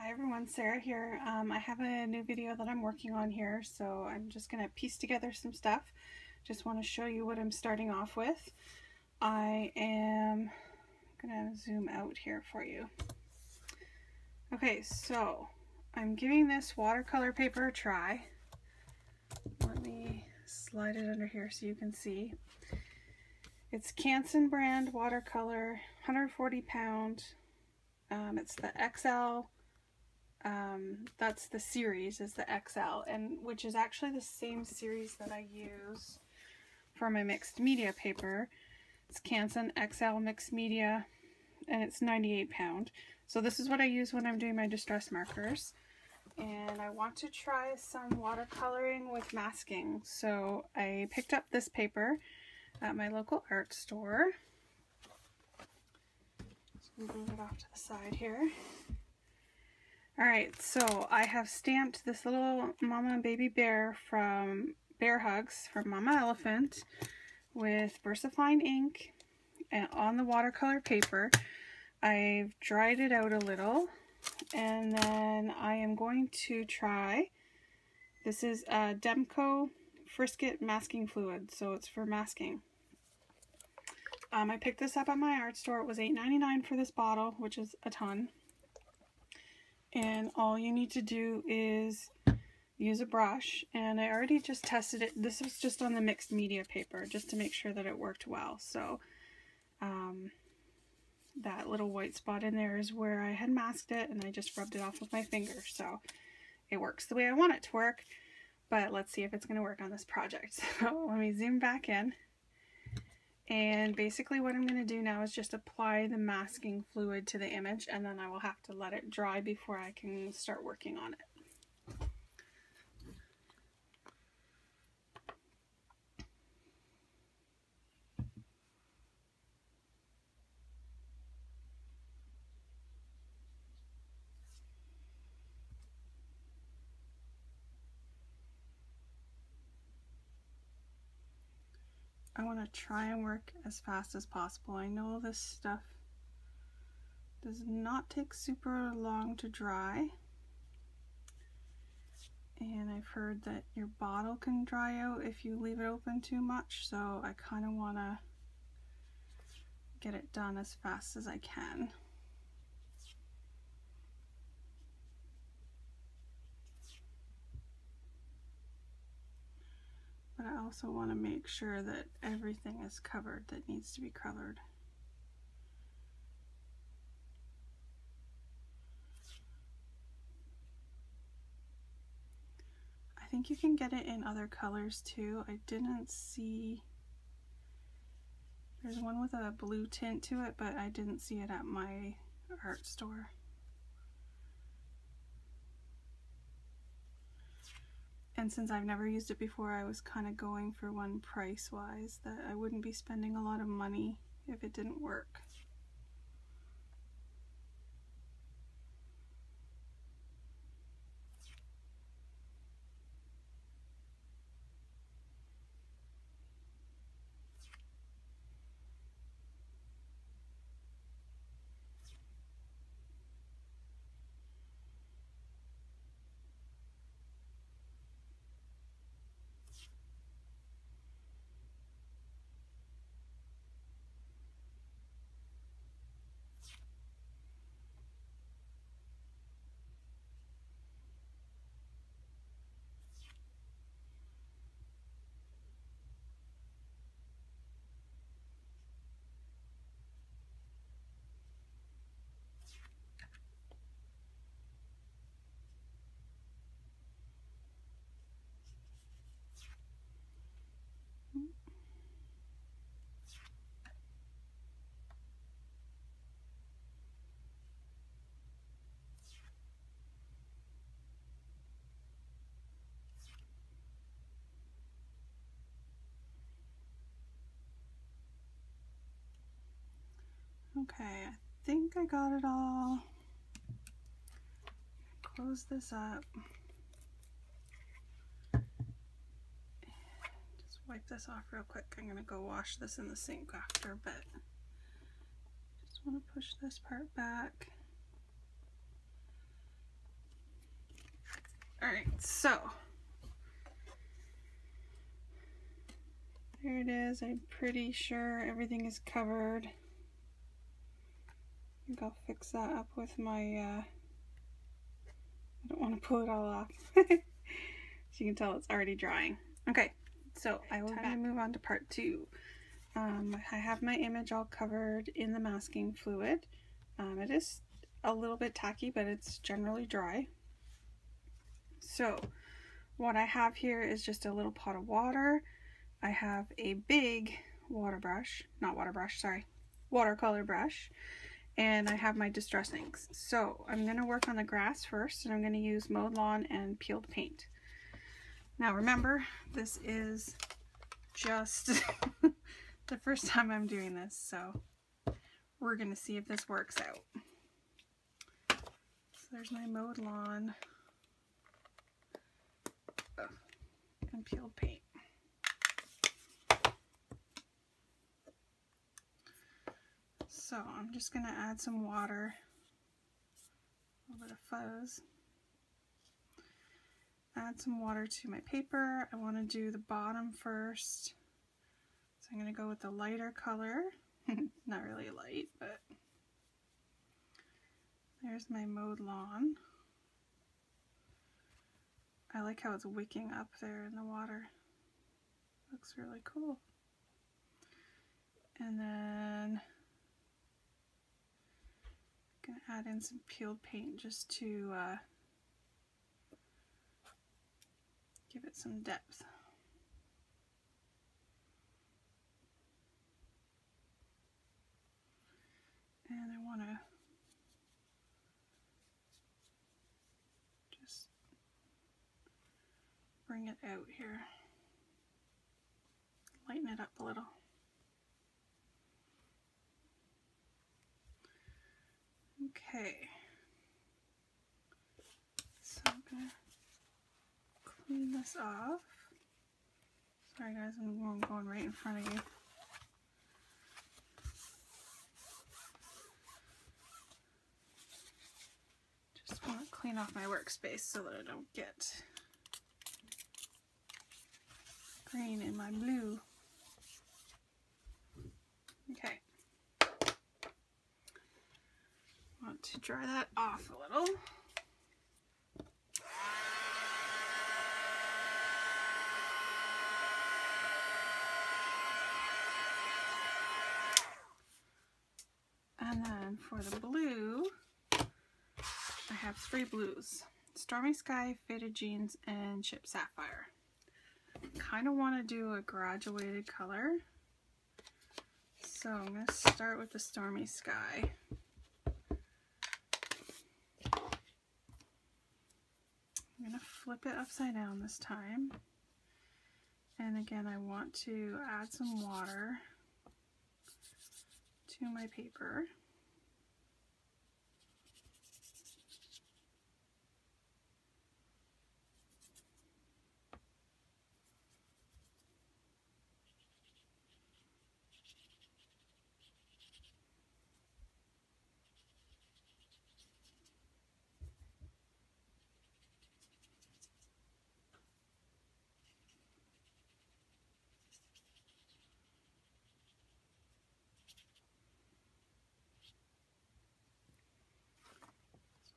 Hi everyone, Sarah here. I have a new video that I'm working on here, so I'm just going to piece together some stuff. Just want to show you what I'm starting off with. I am going to zoom out here for you. Okay, so I'm giving this watercolor paper a try. Let me slide it under here so you can see. It's Krazy brand watercolor, 140 pound. It's the XL. That's the series, is the XL, and which is actually the same series that I use for my mixed media paper. It's Krazy XL mixed media, and it's 98 pound. So this is what I use when I'm doing my distress markers, and I want to try some watercoloring with masking. So I picked up this paper at my local art store. Just move it off to the side here. Alright, so I have stamped this little mama and baby bear from Bear Hugs from Mama Elephant with VersaFine ink and on the watercolor paper. I've dried it out a little, and then I am going to try, this is a Demco Frisket-Masking Fluid, so it's for masking. I picked this up at my art store. It was $8.99 for this bottle, which is a ton. And all you need to do is use a brush, and I already just tested it. This was just on the mixed media paper just to make sure that it worked well. So that little white spot in there is where I had masked it, and I just rubbed it off with my finger. So it works the way I want it to work, but let's see if it's going to work on this project. So let me zoom back in. And basically what I'm going to do now is just apply the masking fluid to the image, and then I will have to let it dry before I can start working on it. I want to try and work as fast as possible. I know this stuff does not take super long to dry, and I've heard that your bottle can dry out if you leave it open too much, so I kind of want to get it done as fast as I can. But I also want to make sure that everything is covered that needs to be covered. I think you can get it in other colors too. I didn't see, there's one with a blue tint to it, but I didn't see it at my art store. And since I've never used it before, I was kind of going for one price-wise, that I wouldn't be spending a lot of money if it didn't work. Okay, I think I got it all. Close this up. Just wipe this off real quick. I'm gonna go wash this in the sink after, but just want to push this part back. Alright, so there it is. I'm pretty sure everything is covered. I think I'll fix that up with my, I don't want to pull it all off. As you can tell, it's already drying. Okay, so I will move on to part 2. I have my image all covered in the masking fluid. It is a little bit tacky, but it's generally dry. So what I have here is just a little pot of water. I have a big watercolor brush, and I have my distress inks. So I'm going to work on the grass first, and I'm going to use mowed lawn and peeled paint. Now remember, this is just the first time I'm doing this, so we're going to see if this works out. So there's my mowed lawn and peeled paint. So I'm just going to add some water, a little bit of fuzz. Add some water to my paper. I want to do the bottom first. So I'm going to go with the lighter color. Not really light, but there's my mowed lawn. I like how it's wicking up there in the water. Looks really cool. And then I'm going to add in some peeled paint just to give it some depth. And I want to just bring it out here. Lighten it up a little. Okay. So I'm going to clean this off. Sorry guys, I'm going right in front of you. Just want to clean off my workspace so that I don't get green in my blue. Okay. Want to dry that off a little. And then for the blue, I have 3 blues: Stormy Sky, Faded Jeans, and Chip Sapphire. Kind of want to do a graduated color. So I'm going to start with the Stormy Sky. I'm going to flip it upside down this time. And again, I want to add some water to my paper.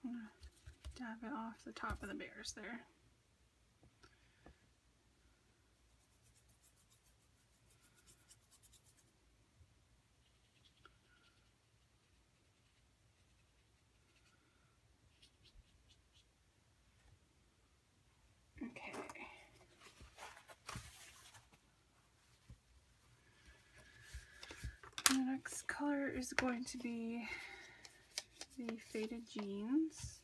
I'm going to dab it off the top of the bears there. Okay. The next color is going to be the Faded Jeans.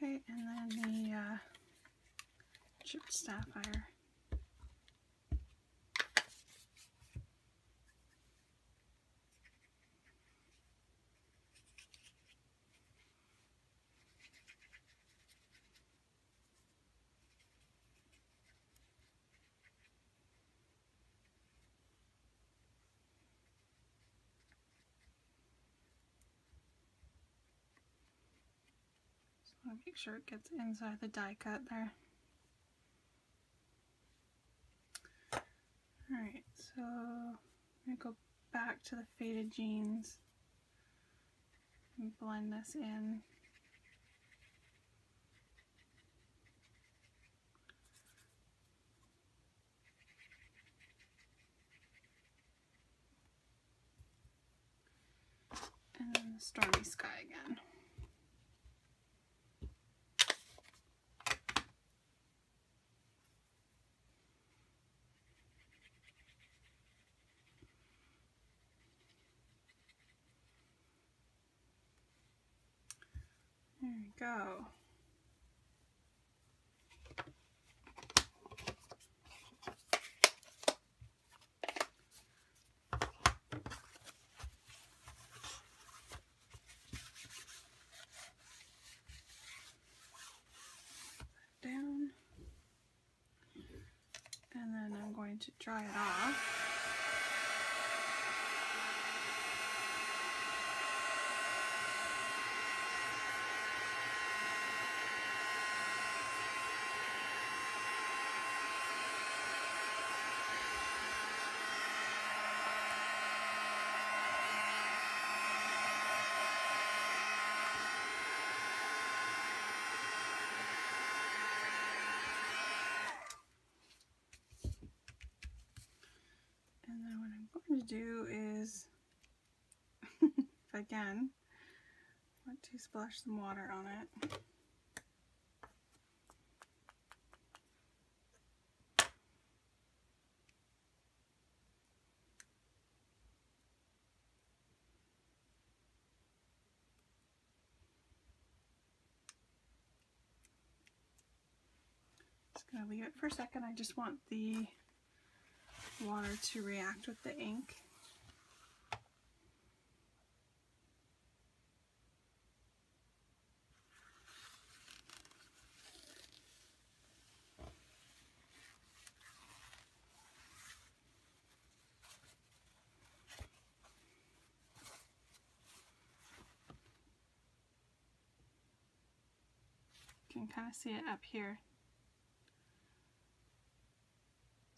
Okay, and then the chipped sapphire. Just want to make sure it gets inside the die cut there. Alright, so I'm going to go back to the faded jeans and blend this in. And then the Stormy Sky again. There we go. Down. And then I'm going to dry it off. And then what I'm going to do is, if I can, I want to splash some water on it. Just going to leave it for a second. I just want the water to react with the ink. You can kind of see it up here.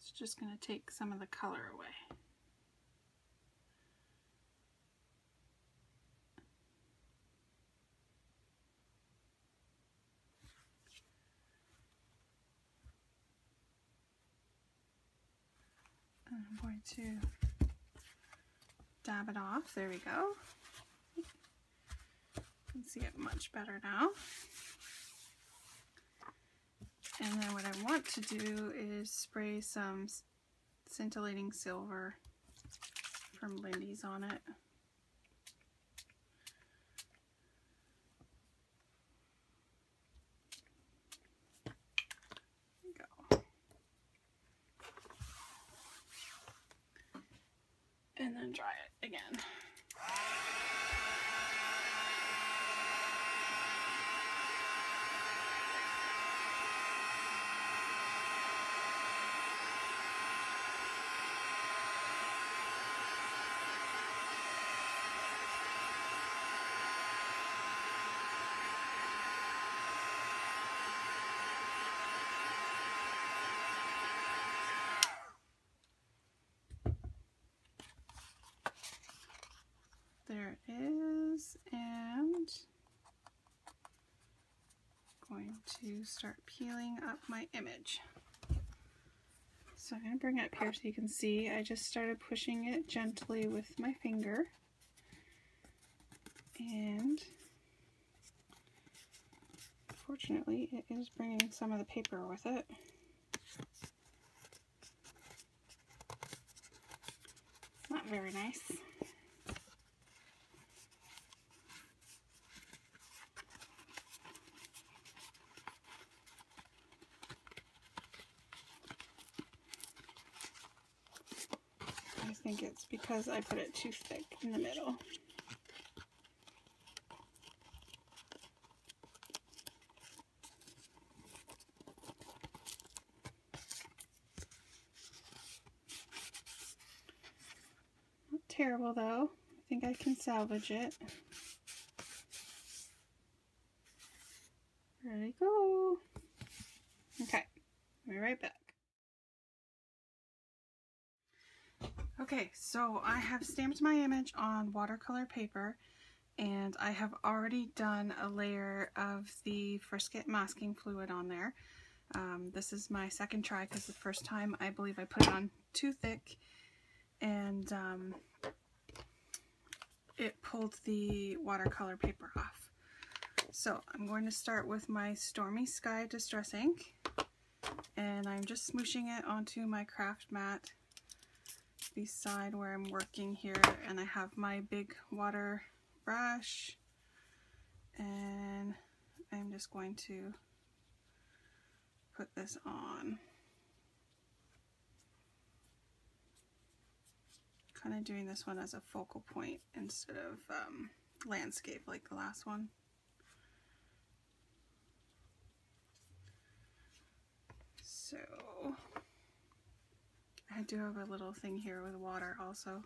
It's just going to take some of the color away. And I'm going to dab it off. There we go. You can see it much better now. And then what I want to do is spray some scintillating silver from Lindy's on it. There we go. And then dry it again. There it is, and I'm going to start peeling up my image. So I'm going to bring it up here so you can see. I just started pushing it gently with my finger, and fortunately it is bringing some of the paper with it. Not very nice. because I put it too thick in the middle. Not terrible though. I think I can salvage it. Ready, go. Okay, I'll be right back. Okay, so I have stamped my image on watercolor paper, and I have already done a layer of the Frisket-Masking Fluid on there. This is my second try because the first time I believe I put it on too thick, and it pulled the watercolor paper off. So I'm going to start with my Stormy Sky Distress ink, and I'm just smooshing it onto my craft mat beside where I'm working here, and I have my big water brush, and I'm just going to put this on. Kind of doing this one as a focal point instead of landscape like the last one. So I do have a little thing here with water also.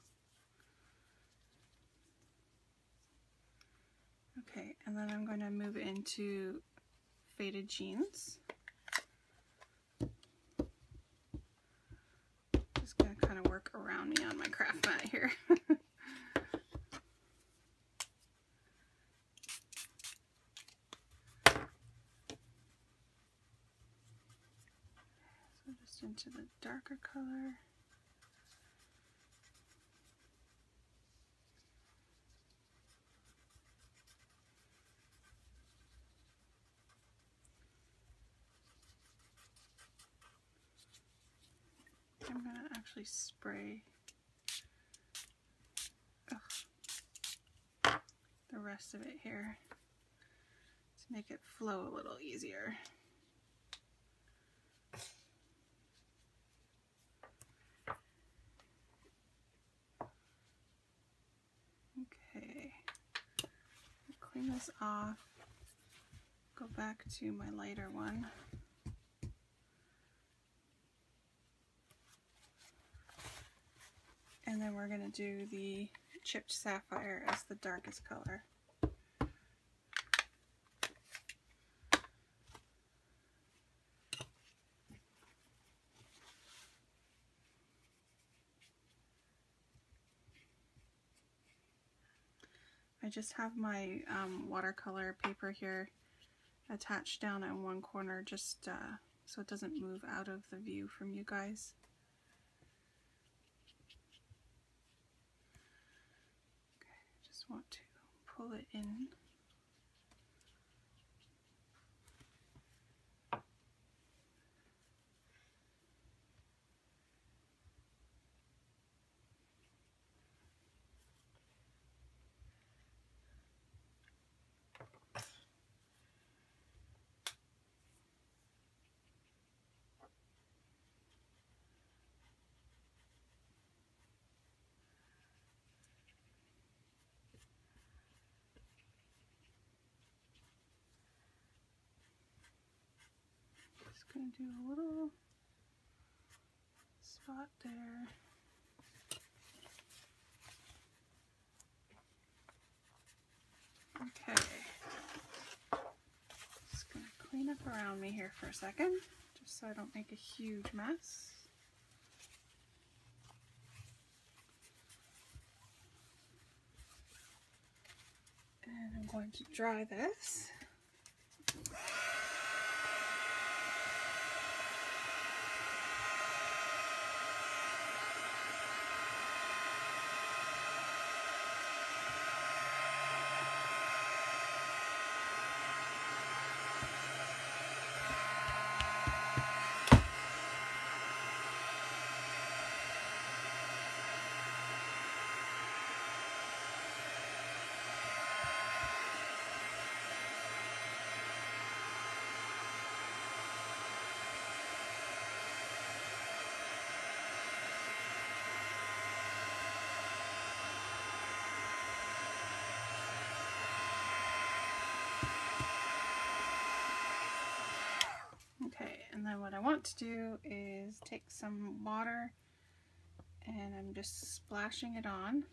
Okay, and then I'm going to move into Faded Jeans. Just going to kind of work around me on my craft mat here. So just into the darker color. I'm going to actually spray the rest of it here to make it flow a little easier. Okay, clean this off, go back to my lighter one. And then we're going to do the Chipped Sapphire as the darkest color. I just have my watercolor paper here attached down in one corner just so it doesn't move out of the view from you guys. Okay, just want to pull it in. Just going to do a little spot there. Okay, just going to clean up around me here for a second, just so I don't make a huge mess. And I'm going to dry this. then what I want to do is take some water and I'm just splashing it on.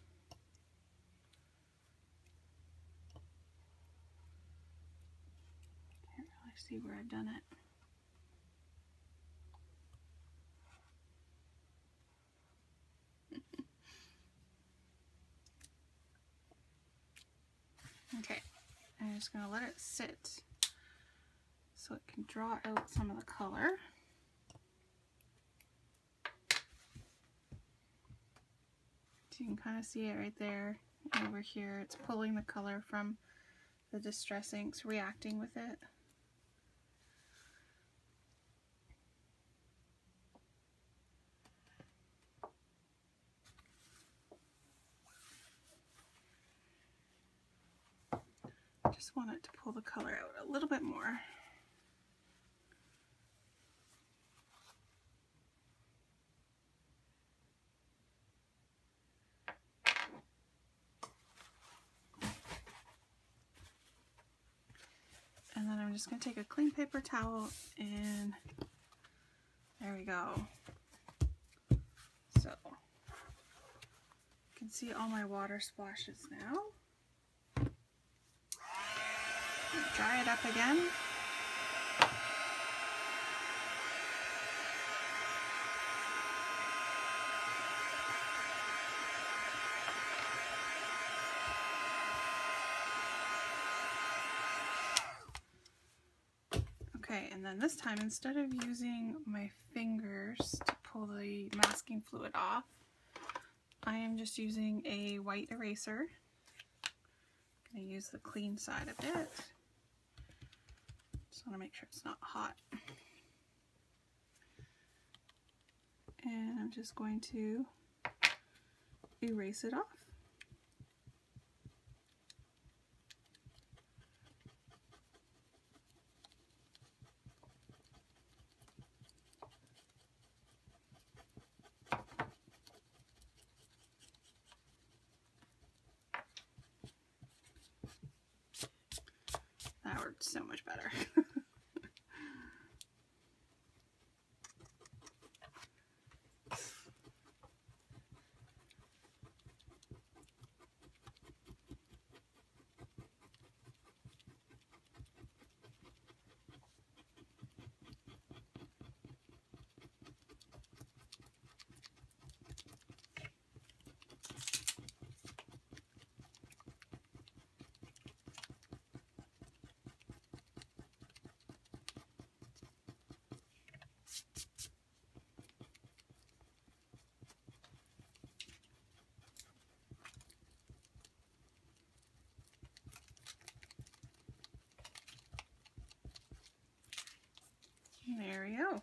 Can't really see where I've done it. Okay, I'm just going to let it sit so it can draw out some of the color. So you can kind of see it right there. And over here, it's pulling the color from the Distress inks, reacting with it. I just want it to pull the color out a little bit more. And then I'm just going to take a clean paper towel and there we go. So you can see all my water splashes now. Dry it up again. Okay, and then this time, instead of using my fingers to pull the masking fluid off, I am just using a white eraser. I'm going to use the clean side of it. Just want to make sure it's not hot. And I'm just going to erase it off. That worked so much better. There we go.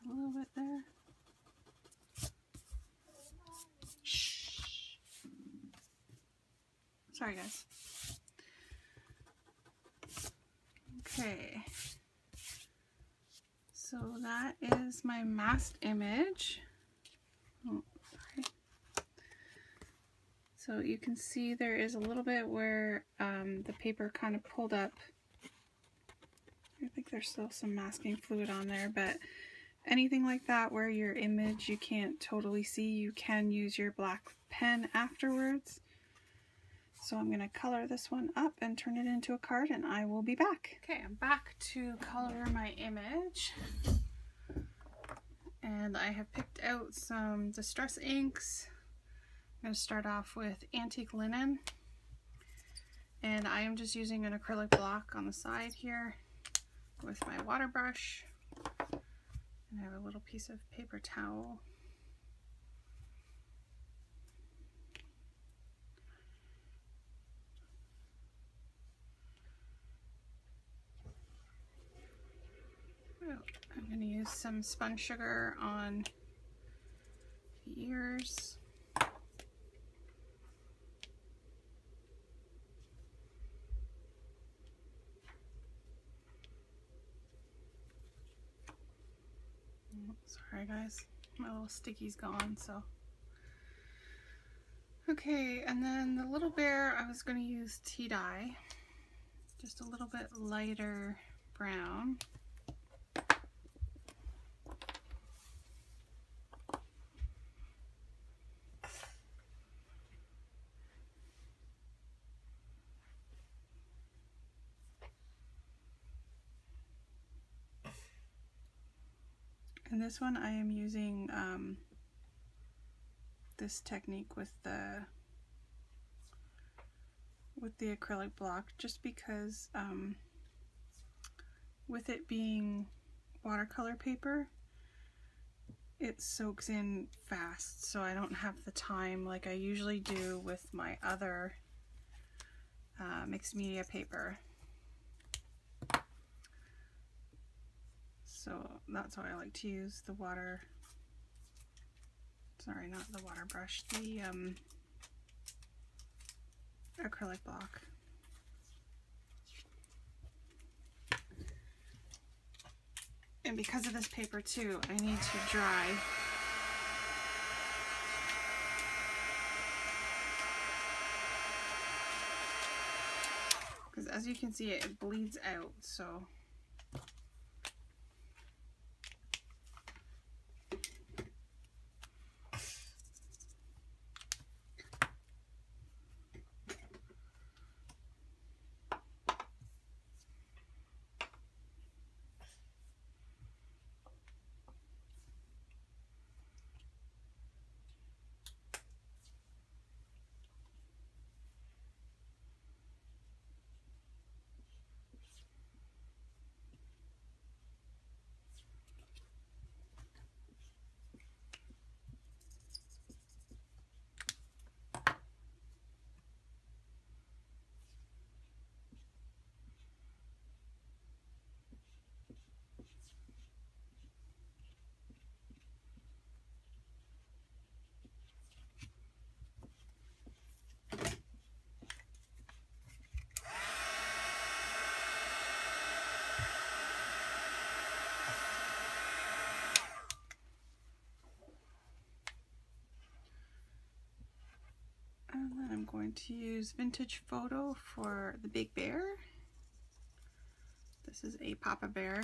A little bit there. Shh. Sorry, guys. Okay. So that is my masked image. Oh, sorry. So you can see there is a little bit where the paper kind of pulled up. I think there's still some masking fluid on there, but anything like that where your image you can't totally see, you can use your black pen afterwards. So I'm going to color this one up and turn it into a card and I will be back. Okay, I'm back to color my image. And I have picked out some Distress inks. I'm going to start off with Antique Linen. And I am just using an acrylic block on the side here with my water brush. And I have a little piece of paper towel. I'm going to use some spun sugar on the ears. Sorry guys, my little sticky's gone, so. Okay, and then the little bear, I was going to use tea dye. just a little bit lighter brown. And this one I am using this technique with the acrylic block, just because with it being watercolor paper, it soaks in fast, so I don't have the time like I usually do with my other mixed media paper. So that's why I like to use the water, sorry, not the water brush, the acrylic block. And because of this paper too, I need to dry. Because as you can see, it bleeds out, so. And then I'm going to use Vintage Photo for the big bear. This is a Papa Bear.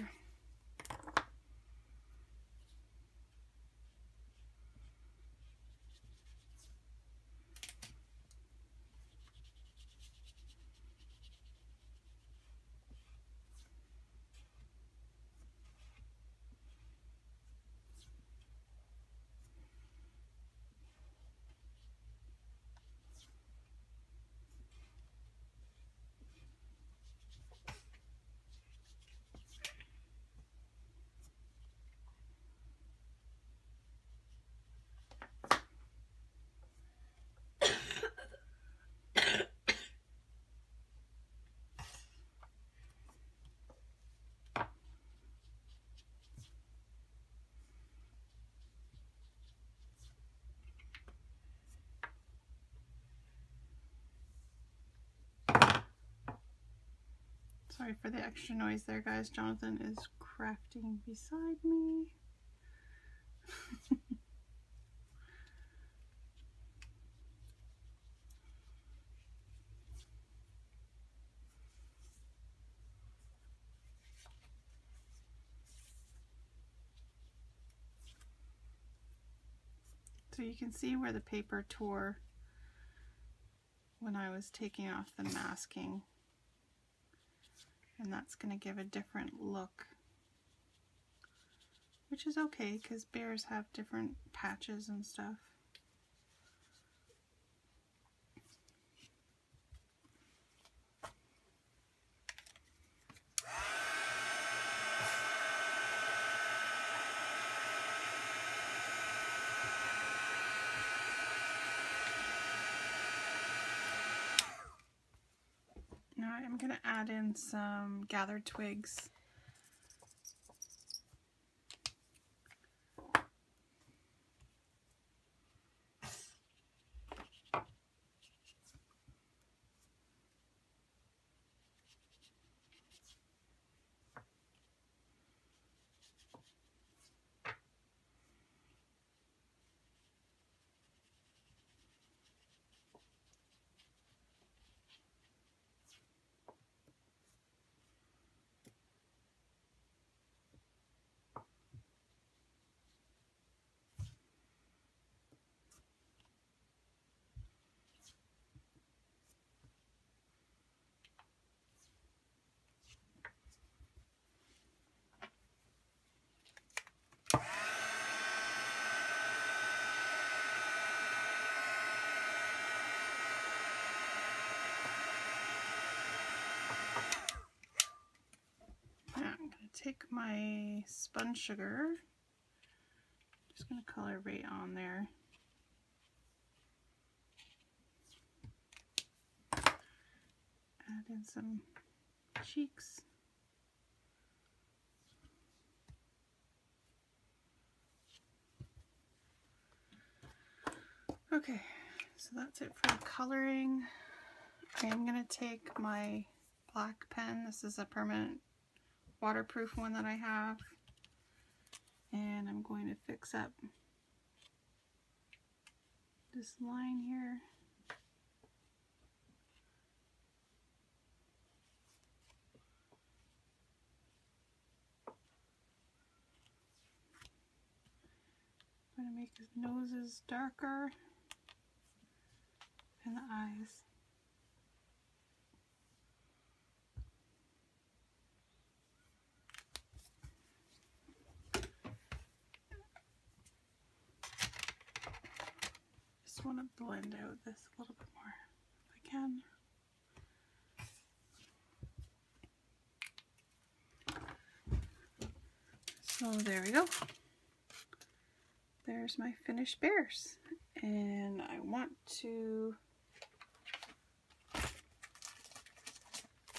Sorry for the extra noise there, guys. Jonathan is crafting beside me. So you can see where the paper tore when I was taking off the masking. And that's going to give a different look, which is okay because bears have different patches and stuff. Now I'm going to add in some gathered twigs. take my spun sugar, just going to color right on there. Add in some cheeks. Okay, so that's it for the coloring. I am going to take my black pen. This is a permanent waterproof one that I have. And I'm going to fix up this line here. I'm going to make his noses darker and the eyes. Just want to blend out this a little bit more if I can. So there we go. There's my finished bears. And I want to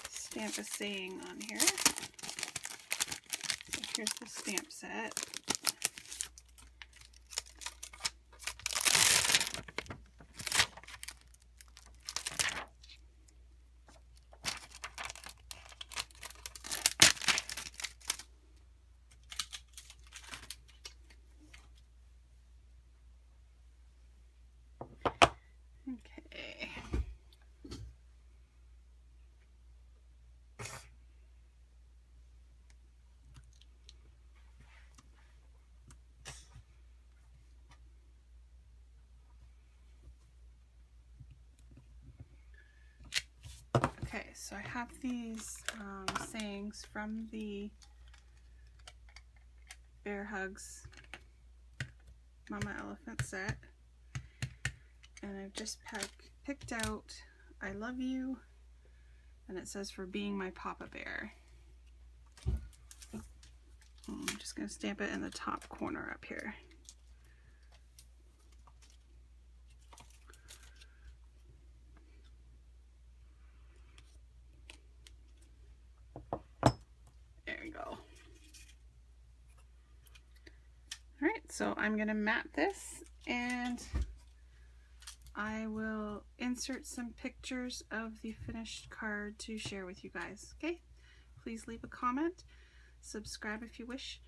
stamp a saying on here. So here's the stamp set. Okay. Okay, so I have these sayings from the Bear Hugs Mama Elephant set. And I've just picked out I love you, and it says for being my Papa Bear. I'm just going to stamp it in the top corner up here. There we go. Alright, so I'm going to mat this, and I will insert some pictures of the finished card to share with you guys. Okay, please leave a comment, subscribe if you wish,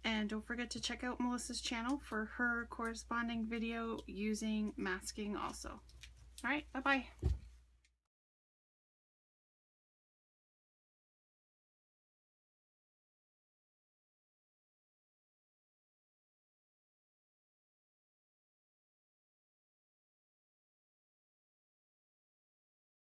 and don't forget to check out Melissa's channel for her corresponding video using masking also. Alright, bye-bye.